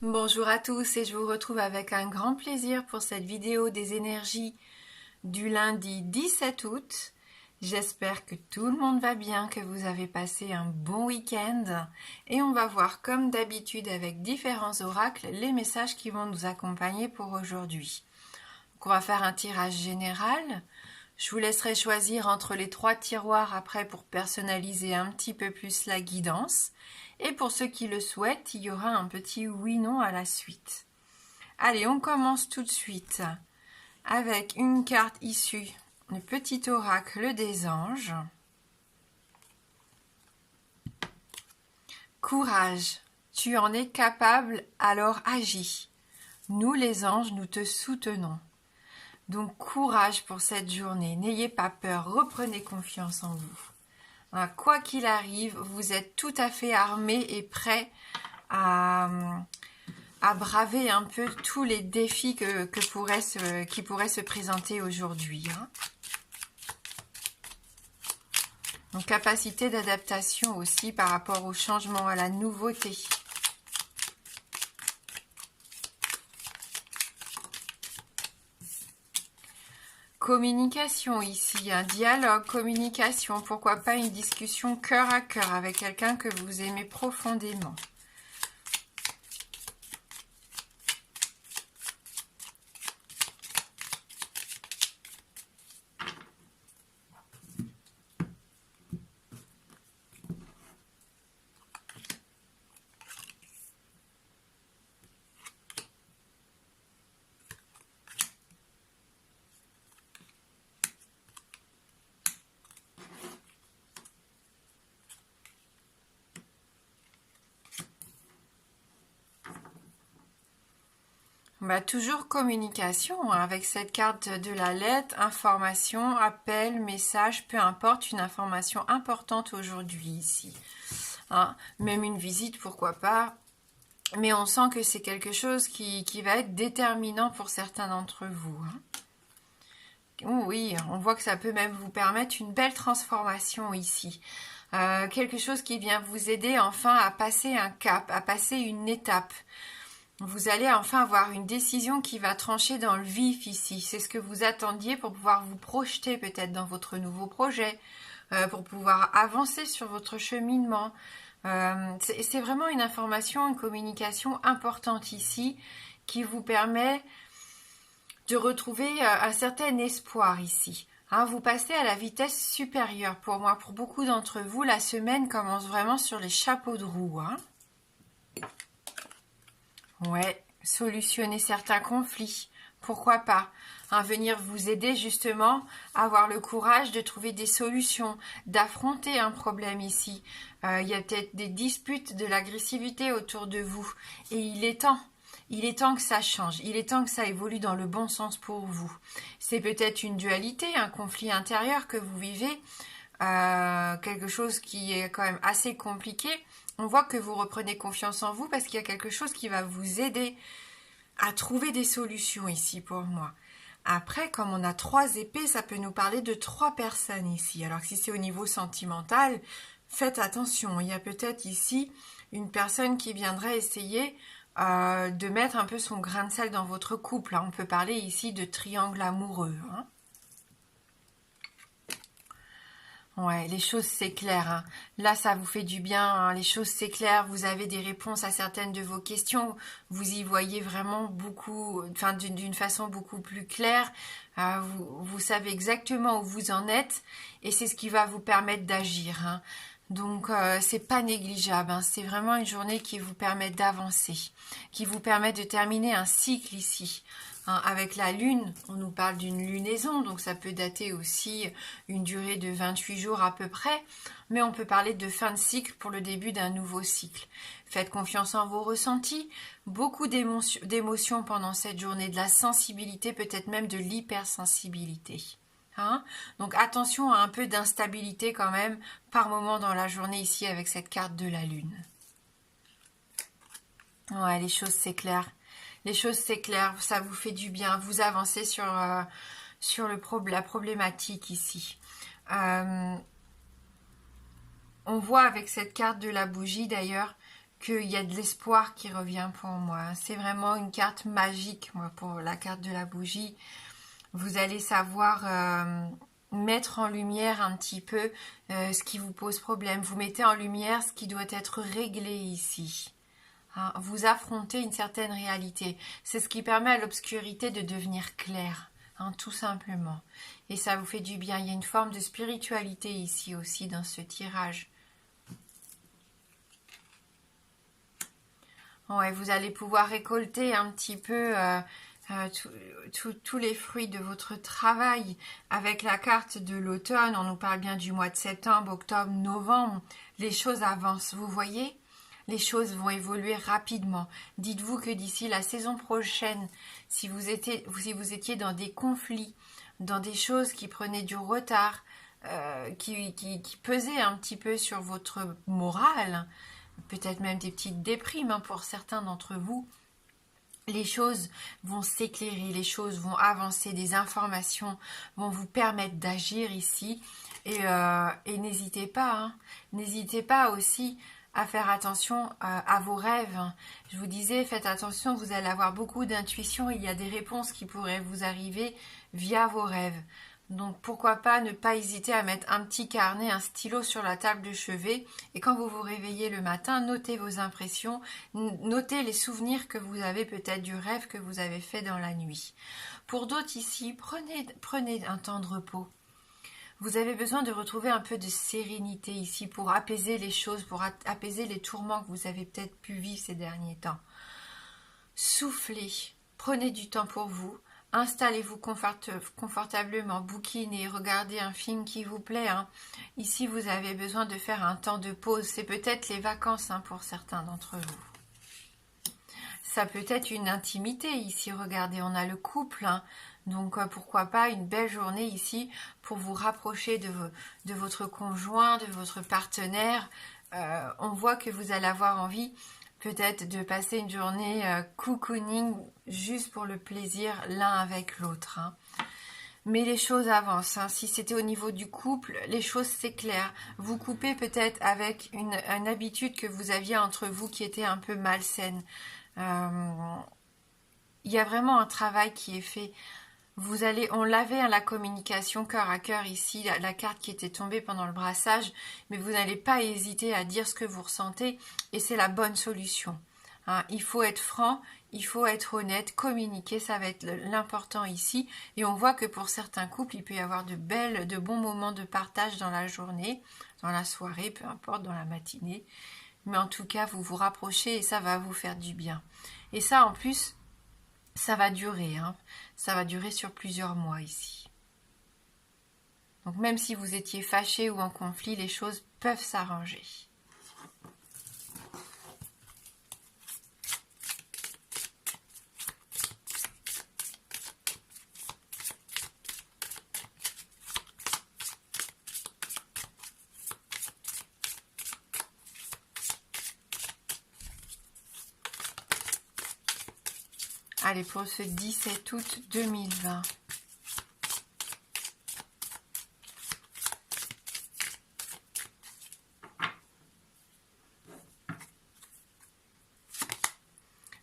Bonjour à tous et je vous retrouve avec un grand plaisir pour cette vidéo des énergies du lundi 17 août. J'espère que tout le monde va bien, que vous avez passé un bon week-end et on va voir comme d'habitude avec différents oracles les messages qui vont nous accompagner pour aujourd'hui. Donc on va faire un tirage général. Je vous laisserai choisir entre les 3 tiroirs après pour personnaliser un petit peu plus la guidance. Et pour ceux qui le souhaitent, il y aura un petit oui-non à la suite. Allez, on commence tout de suite avec une carte issue du petit oracle des anges. Courage, tu en es capable, alors agis. Nous les anges, nous te soutenons. Donc courage pour cette journée, n'ayez pas peur, reprenez confiance en vous. Quoi qu'il arrive, vous êtes tout à fait armés et prêts à braver un peu tous les défis qui pourraient se présenter aujourd'hui. Donc capacité d'adaptation aussi par rapport au changement, à la nouveauté. Communication ici, un dialogue, communication, pourquoi pas une discussion cœur à cœur avec quelqu'un que vous aimez profondément. Toujours communication avec cette carte de la lettre, information, appel, message, peu importe, une information importante aujourd'hui ici. Même une visite, pourquoi pas. Mais on sent que c'est quelque chose qui va être déterminant pour certains d'entre vous. Oui, on voit que ça peut même vous permettre une belle transformation ici. Quelque chose qui vient vous aider enfin à passer un cap, à passer une étape. Vous allez enfin avoir une décision qui va trancher dans le vif ici. C'est ce que vous attendiez pour pouvoir vous projeter peut-être dans votre nouveau projet, pour pouvoir avancer sur votre cheminement. C'est vraiment une information, une communication importante ici qui vous permet de retrouver un certain espoir ici. Vous passez à la vitesse supérieure pour moi. Pour beaucoup d'entre vous, la semaine commence vraiment sur les chapeaux de roue. Ouais, solutionner certains conflits, pourquoi pas, venir vous aider justement à avoir le courage de trouver des solutions, d'affronter un problème ici. Il y a peut-être des disputes, de l'agressivité autour de vous et il est temps que ça change, il est temps que ça évolue dans le bon sens pour vous. C'est peut-être une dualité, un conflit intérieur que vous vivez, quelque chose qui est quand même assez compliqué. On voit que vous reprenez confiance en vous parce qu'il y a quelque chose qui va vous aider à trouver des solutions ici pour moi. Après, comme on a 3 épées, ça peut nous parler de 3 personnes ici. Alors si c'est au niveau sentimental, faites attention. Il y a peut-être ici une personne qui viendrait essayer de mettre un peu son grain de sel dans votre couple. On peut parler ici de triangle amoureux. Ouais, les choses s'éclairent. Là, ça vous fait du bien. Les choses s'éclairent. Vous avez des réponses à certaines de vos questions. Vous y voyez vraiment beaucoup, d'une façon beaucoup plus claire. Vous savez exactement où vous en êtes et c'est ce qui va vous permettre d'agir. Donc, c'est pas négligeable. C'est vraiment une journée qui vous permet d'avancer, qui vous permet de terminer un cycle ici. Avec la lune, on nous parle d'une lunaison, donc ça peut dater aussi une durée de 28 jours à peu près, mais on peut parler de fin de cycle pour le début d'un nouveau cycle. Faites confiance en vos ressentis, beaucoup d'émotions pendant cette journée, de la sensibilité, peut-être même de l'hypersensibilité. Donc attention à un peu d'instabilité quand même par moment dans la journée ici avec cette carte de la lune. Ouais, les choses s'éclairent. Les choses s'éclairent, ça vous fait du bien, vous avancez sur la problématique ici. On voit avec cette carte de la bougie d'ailleurs qu'il y a de l'espoir qui revient pour moi. C'est vraiment une carte magique, moi, pour la carte de la bougie. Vous allez savoir mettre en lumière un petit peu ce qui vous pose problème. Vous mettez en lumière ce qui doit être réglé ici. Hein, vous affrontez une certaine réalité. C'est ce qui permet à l'obscurité de devenir claire, hein, tout simplement. Et ça vous fait du bien. Il y a une forme de spiritualité ici aussi dans ce tirage. Ouais, vous allez pouvoir récolter un petit peu tous les fruits de votre travail. Avec la carte de l'automne, on nous parle bien du mois de septembre, octobre, novembre. Les choses avancent, vous voyez ? Les choses vont évoluer rapidement. Dites-vous que d'ici la saison prochaine, si vous étiez dans des conflits, dans des choses qui prenaient du retard, qui pesaient un petit peu sur votre morale, peut-être même des petites déprimes hein, pour certains d'entre vous, les choses vont s'éclairer, les choses vont avancer, des informations vont vous permettre d'agir ici. Et n'hésitez pas, hein, n'hésitez pas aussi à faire attention à vos rêves. Je vous disais, faites attention, vous allez avoir beaucoup d'intuition, il y a des réponses qui pourraient vous arriver via vos rêves. Donc pourquoi pas ne pas hésiter à mettre un petit carnet, un stylo sur la table de chevet et quand vous vous réveillez le matin, notez vos impressions, notez les souvenirs que vous avez peut-être du rêve que vous avez fait dans la nuit. Pour d'autres ici, prenez un temps de repos. Vous avez besoin de retrouver un peu de sérénité ici pour apaiser les choses, pour apaiser les tourments que vous avez peut-être pu vivre ces derniers temps. Soufflez, prenez du temps pour vous. Installez-vous confortablement, bouquinez, regardez un film qui vous plaît. Hein. Ici, vous avez besoin de faire un temps de pause. C'est peut-être les vacances hein, pour certains d'entre vous. Ça peut être une intimité ici. Regardez, on a le couple. Hein. Donc, pourquoi pas une belle journée ici pour vous rapprocher de votre conjoint, de votre partenaire. On voit que vous allez avoir envie peut-être de passer une journée cocooning juste pour le plaisir l'un avec l'autre. Hein. Mais les choses avancent. Hein. Si c'était au niveau du couple, les choses s'éclairent. Vous coupez peut-être avec une habitude que vous aviez entre vous qui était un peu malsaine. Il y a vraiment un travail qui est fait. On l'avait à la communication cœur à cœur ici, la carte qui était tombée pendant le brassage, mais vous n'allez pas hésiter à dire ce que vous ressentez et c'est la bonne solution. Hein, il faut être franc, il faut être honnête, communiquer, ça va être l'important ici. Et on voit que pour certains couples, il peut y avoir de bons moments de partage dans la journée, dans la soirée, peu importe, dans la matinée. Mais en tout cas, vous vous rapprochez et ça va vous faire du bien. Et ça, en plus, ça va durer, hein. Ça va durer sur plusieurs mois ici. Donc même si vous étiez fâché ou en conflit, les choses peuvent s'arranger. Allez, pour ce 17 août 2020.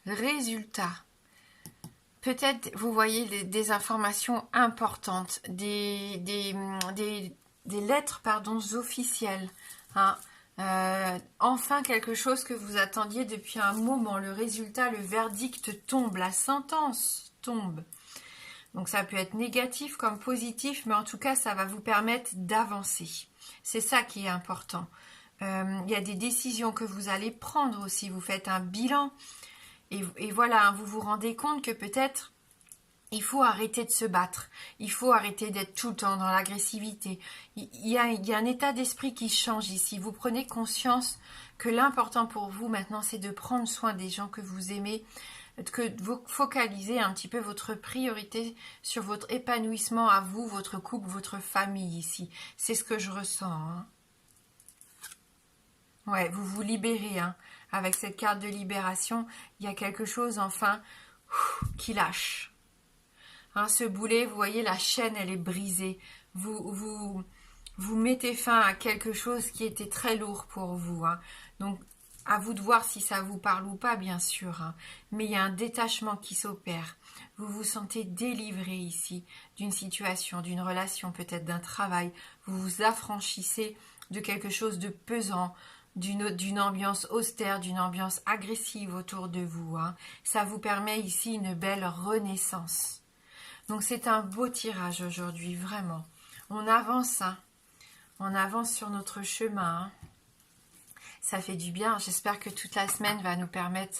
Résultat. Peut-être vous voyez des informations importantes, des lettres officielles. Hein. Enfin quelque chose que vous attendiez depuis un moment. Le résultat, le verdict tombe, la sentence tombe. Donc ça peut être négatif comme positif, mais en tout cas ça va vous permettre d'avancer. C'est ça qui est important. Il y a des décisions que vous allez prendre aussi. Vous faites un bilan et voilà, vous vous rendez compte que peut-être il faut arrêter de se battre, il faut arrêter d'être tout le temps dans l'agressivité. Il y a un état d'esprit qui change ici. Vous prenez conscience que l'important pour vous maintenant, c'est de prendre soin des gens que vous aimez, que vous focalisez un petit peu votre priorité sur votre épanouissement à vous, votre couple, votre famille ici. C'est ce que je ressens. Hein. Ouais, vous vous libérez. Hein. Avec cette carte de libération, il y a quelque chose enfin qui lâche. Hein, ce boulet, vous voyez, la chaîne, elle est brisée. Vous mettez fin à quelque chose qui était très lourd pour vous. Hein. Donc, À vous de voir si ça vous parle ou pas, bien sûr, hein. Mais il y a un détachement qui s'opère. Vous vous sentez délivré ici d'une situation, d'une relation, peut-être d'un travail. Vous vous affranchissez de quelque chose de pesant, d'une ambiance austère, d'une ambiance agressive autour de vous, hein. Ça vous permet ici une belle renaissance. Donc c'est un beau tirage aujourd'hui, vraiment. On avance, hein. On avance sur notre chemin, hein. Ça fait du bien. J'espère que toute la semaine va nous permettre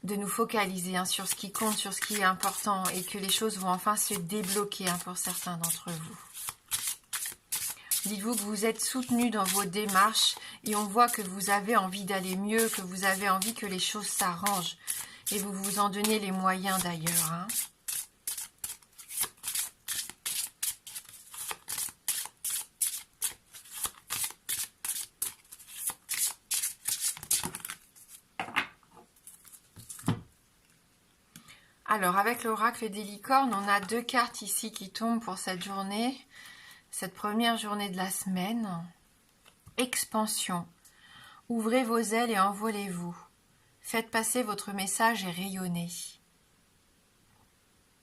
de nous focaliser, hein, sur ce qui compte, sur ce qui est important, et que les choses vont enfin se débloquer, hein, pour certains d'entre vous. Dites-vous que vous êtes soutenu dans vos démarches et on voit que vous avez envie d'aller mieux, que vous avez envie que les choses s'arrangent. Et vous vous en donnez les moyens d'ailleurs, hein. Alors, avec l'oracle des licornes, on a 2 cartes ici qui tombent pour cette journée, cette première journée de la semaine. Expansion. Ouvrez vos ailes et envolez-vous. Faites passer votre message et rayonnez.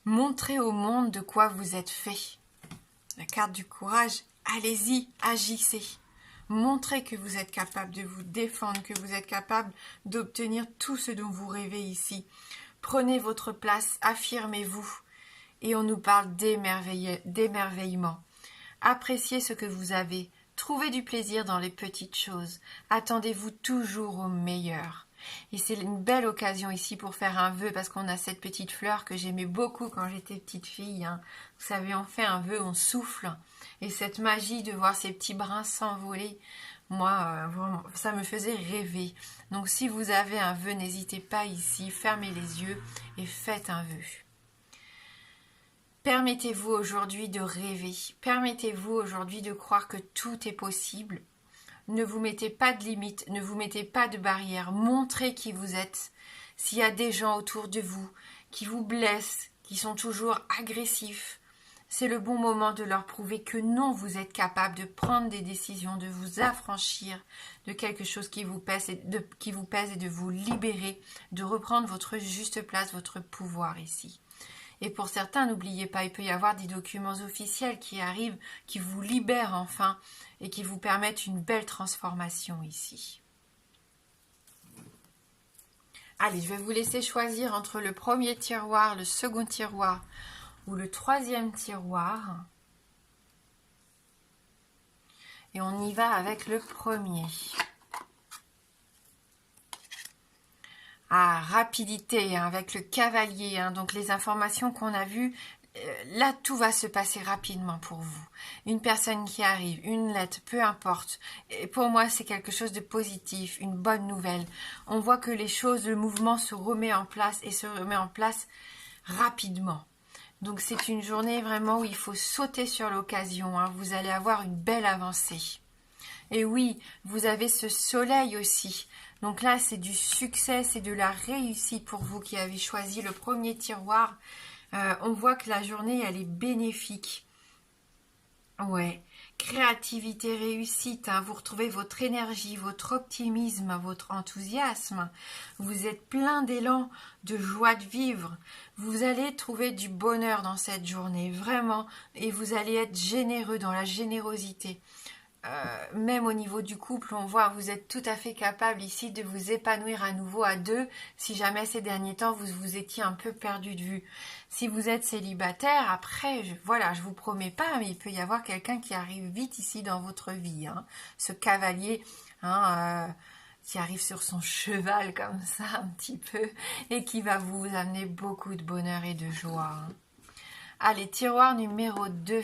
Montrez au monde de quoi vous êtes fait. La carte du courage, allez-y, agissez. Montrez que vous êtes capable de vous défendre, que vous êtes capable d'obtenir tout ce dont vous rêvez ici. Prenez votre place, affirmez-vous. Et on nous parle d'émerveillement. Appréciez ce que vous avez. Trouvez du plaisir dans les petites choses. Attendez-vous toujours au meilleur. Et c'est une belle occasion ici pour faire un vœu, parce qu'on a cette petite fleur que j'aimais beaucoup quand j'étais petite fille, hein. Vous savez, on fait un vœu, on souffle. Et cette magie de voir ces petits brins s'envoler, moi, vraiment, ça me faisait rêver. Donc si vous avez un vœu, n'hésitez pas ici, fermez les yeux et faites un vœu. Permettez-vous aujourd'hui de rêver. Permettez-vous aujourd'hui de croire que tout est possible. Ne vous mettez pas de limites, ne vous mettez pas de barrières. Montrez qui vous êtes. S'il y a des gens autour de vous qui vous blessent, qui sont toujours agressifs, c'est le bon moment de leur prouver que non, vous êtes capable de prendre des décisions, de vous affranchir de quelque chose qui vous pèse et de vous libérer, de reprendre votre juste place, votre pouvoir ici. Et pour certains, n'oubliez pas, il peut y avoir des documents officiels qui arrivent, qui vous libèrent enfin et qui vous permettent une belle transformation ici. Allez, je vais vous laisser choisir entre le premier tiroir, le second tiroir ou le troisième tiroir. Et on y va avec le premier. Ah, rapidité, hein, avec le cavalier, hein, donc les informations qu'on a vues, là tout va se passer rapidement pour vous. Une personne qui arrive, une lettre, peu importe. Et pour moi, c'est quelque chose de positif, une bonne nouvelle. On voit que les choses, le mouvement se remet en place et se remet en place rapidement. Donc c'est une journée vraiment où il faut sauter sur l'occasion, hein. Vous allez avoir une belle avancée. Et oui, vous avez ce soleil aussi. Donc là, c'est du succès, c'est de la réussite pour vous qui avez choisi le premier tiroir. On voit que la journée, elle est bénéfique. Ouais, créativité, réussite, hein. Vous retrouvez votre énergie, votre optimisme, votre enthousiasme. Vous êtes plein d'élan, de joie de vivre. Vous allez trouver du bonheur dans cette journée, vraiment. Et vous allez être généreux dans la générosité. Même au niveau du couple, on voit, vous êtes tout à fait capable ici de vous épanouir à nouveau à deux, si jamais ces derniers temps vous vous étiez un peu perdu de vue. Si vous êtes célibataire, après, voilà, je vous promets pas, mais il peut y avoir quelqu'un qui arrive vite ici dans votre vie, hein. Ce cavalier, hein, qui arrive sur son cheval comme ça, un petit peu, et qui va vous amener beaucoup de bonheur et de joie, hein. Allez, tiroir numéro 2.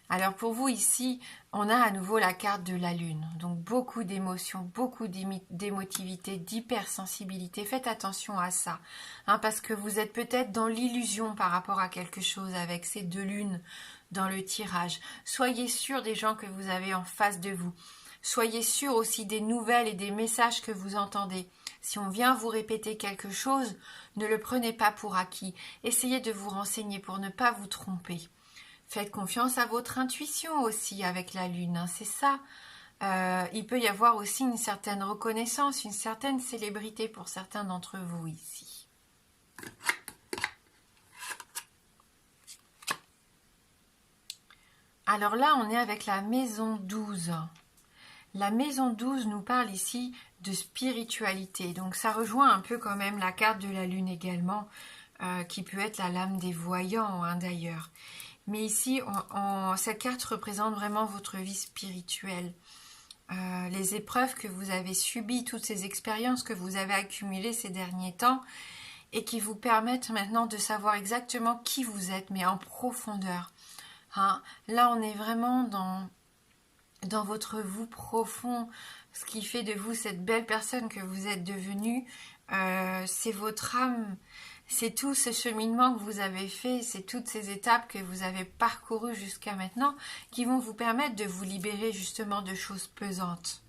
Alors pour vous ici, on a à nouveau la carte de la lune. Donc beaucoup d'émotions, beaucoup d'émotivité, d'hypersensibilité. Faites attention à ça, hein, parce que vous êtes peut-être dans l'illusion par rapport à quelque chose avec ces 2 lunes dans le tirage. Soyez sûr des gens que vous avez en face de vous. Soyez sûr aussi des nouvelles et des messages que vous entendez. Si on vient vous répéter quelque chose, ne le prenez pas pour acquis. Essayez de vous renseigner pour ne pas vous tromper. Faites confiance à votre intuition aussi avec la lune, hein, c'est ça. Il peut y avoir aussi une certaine reconnaissance, une certaine célébrité pour certains d'entre vous ici. Alors là, on est avec la maison 12. La maison 12 nous parle ici de spiritualité. Donc ça rejoint un peu quand même la carte de la lune également, qui peut être la lame des voyants, hein, d'ailleurs. Mais ici, cette carte représente vraiment votre vie spirituelle. Les épreuves que vous avez subies, toutes ces expériences que vous avez accumulées ces derniers temps et qui vous permettent maintenant de savoir exactement qui vous êtes, mais en profondeur. Hein, là, on est vraiment dans votre vous profond, ce qui fait de vous cette belle personne que vous êtes devenue. C'est votre âme, c'est tout ce cheminement que vous avez fait, c'est toutes ces étapes que vous avez parcourues jusqu'à maintenant qui vont vous permettre de vous libérer justement de choses pesantes.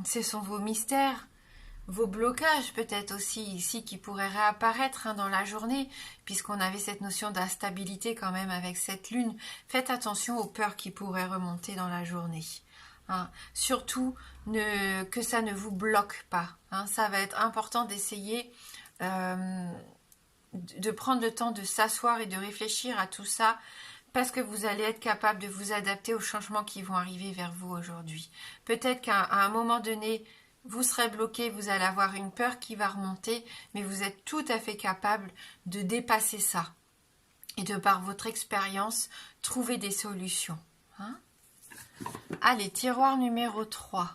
Ce sont vos mystères, vos blocages peut-être aussi ici qui pourraient réapparaître, hein, dans la journée, puisqu'on avait cette notion d'instabilité quand même avec cette lune. Faites attention aux peurs qui pourraient remonter dans la journée. Hein. Surtout que ça ne vous bloque pas. Hein. Ça va être important d'essayer de prendre le temps de s'asseoir et de réfléchir à tout ça, parce que vous allez être capable de vous adapter aux changements qui vont arriver vers vous aujourd'hui. Peut-être qu'à un moment donné, vous serez bloqué, vous allez avoir une peur qui va remonter, mais vous êtes tout à fait capable de dépasser ça. Et de par votre expérience, trouver des solutions. Hein? Allez, tiroir numéro 3.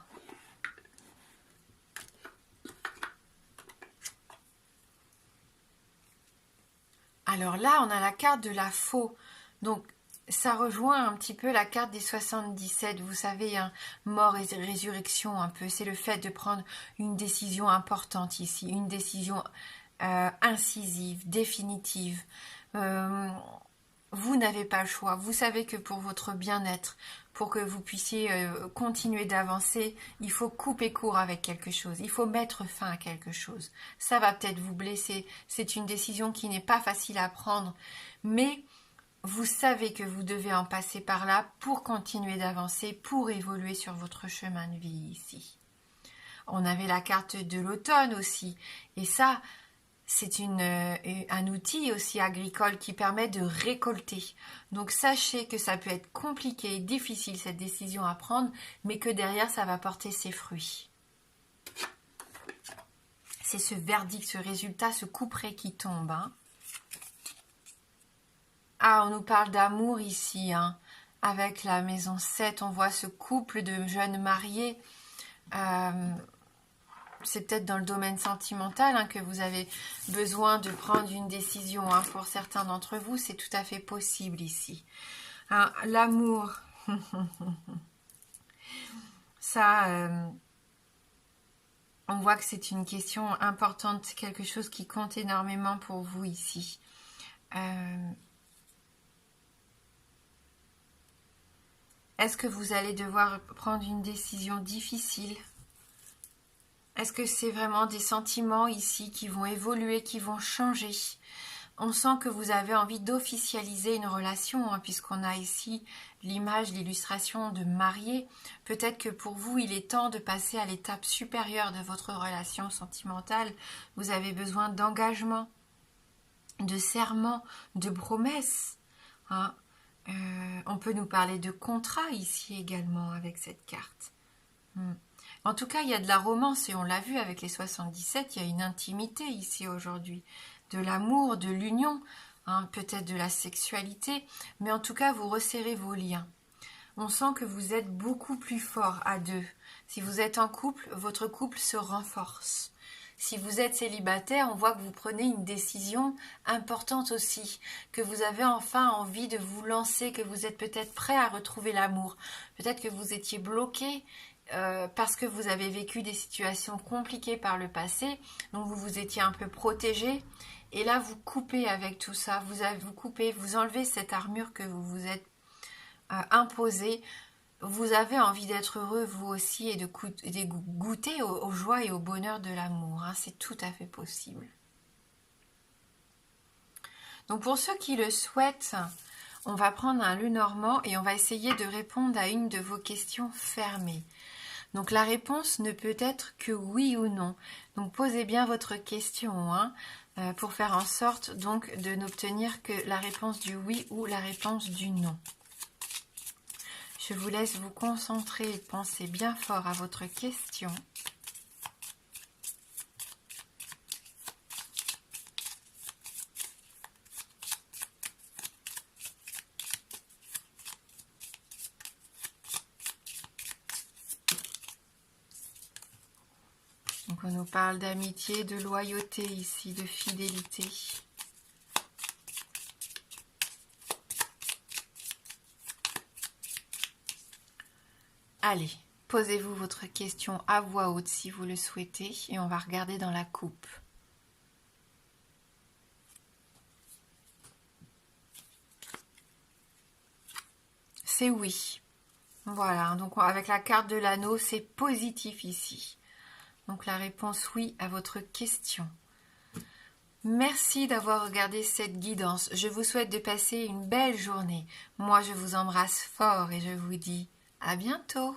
Alors là, on a la carte de la faux. Donc, ça rejoint un petit peu la carte des 77, vous savez, hein, mort et résurrection un peu. C'est le fait de prendre une décision importante ici, une décision incisive, définitive. Vous n'avez pas le choix. Vous savez que pour votre bien-être, pour que vous puissiez continuer d'avancer, il faut couper court avec quelque chose. Il faut mettre fin à quelque chose. Ça va peut-être vous blesser. C'est une décision qui n'est pas facile à prendre, mais vous savez que vous devez en passer par là pour continuer d'avancer, pour évoluer sur votre chemin de vie ici. On avait la carte de l'automne aussi. Et ça, c'est un outil aussi agricole qui permet de récolter. Donc sachez que ça peut être compliqué, difficile cette décision à prendre, mais que derrière ça va porter ses fruits. C'est ce verdict, ce résultat, ce couperet qui tombe, hein. Ah, on nous parle d'amour ici, hein. Avec la maison 7, on voit ce couple de jeunes mariés. C'est peut-être dans le domaine sentimental, hein, que vous avez besoin de prendre une décision, hein. Pour certains d'entre vous, c'est tout à fait possible ici. Hein, l'amour, ça, on voit que c'est une question importante, quelque chose qui compte énormément pour vous ici. Est-ce que vous allez devoir prendre une décision difficile? Est-ce que c'est vraiment des sentiments ici qui vont évoluer, qui vont changer? On sent que vous avez envie d'officialiser une relation, hein, puisqu'on a ici l'image, l'illustration de marié. Peut-être que pour vous, il est temps de passer à l'étape supérieure de votre relation sentimentale. Vous avez besoin d'engagement, de serment, de promesses, hein. On peut nous parler de contrat ici également avec cette carte. En tout cas, il y a de la romance et on l'a vu avec les 77, il y a une intimité ici aujourd'hui. De l'amour, de l'union, hein, peut-être de la sexualité, mais en tout cas, vous resserrez vos liens. On sent que vous êtes beaucoup plus fort à deux. Si vous êtes en couple, votre couple se renforce. Si vous êtes célibataire, on voit que vous prenez une décision importante aussi, que vous avez enfin envie de vous lancer, que vous êtes peut-être prêt à retrouver l'amour. Peut-être que vous étiez bloqué parce que vous avez vécu des situations compliquées par le passé, donc vous vous étiez un peu protégé. Et là, vous coupez avec tout ça, vous coupez, vous enlevez cette armure que vous vous êtes imposée. Vous avez envie d'être heureux vous aussi et de goûter aux joies et au bonheur de l'amour, hein. C'est tout à fait possible. Donc pour ceux qui le souhaitent, On va prendre un Lenormand et on va essayer de répondre à une de vos questions fermées. Donc la réponse ne peut être que oui ou non. Donc posez bien votre question pour faire en sorte donc de n'obtenir que la réponse du oui ou la réponse du non. Je vous laisse vous concentrer et penser bien fort à votre question. Donc on nous parle d'amitié, de loyauté ici, de fidélité. Allez, posez-vous votre question à voix haute si vous le souhaitez et on va regarder dans la coupe. C'est oui. Voilà, donc avec la carte de l'anneau, c'est positif ici. Donc la réponse oui à votre question. Merci d'avoir regardé cette guidance. Je vous souhaite de passer une belle journée. Moi, je vous embrasse fort et je vous dis à bientôt.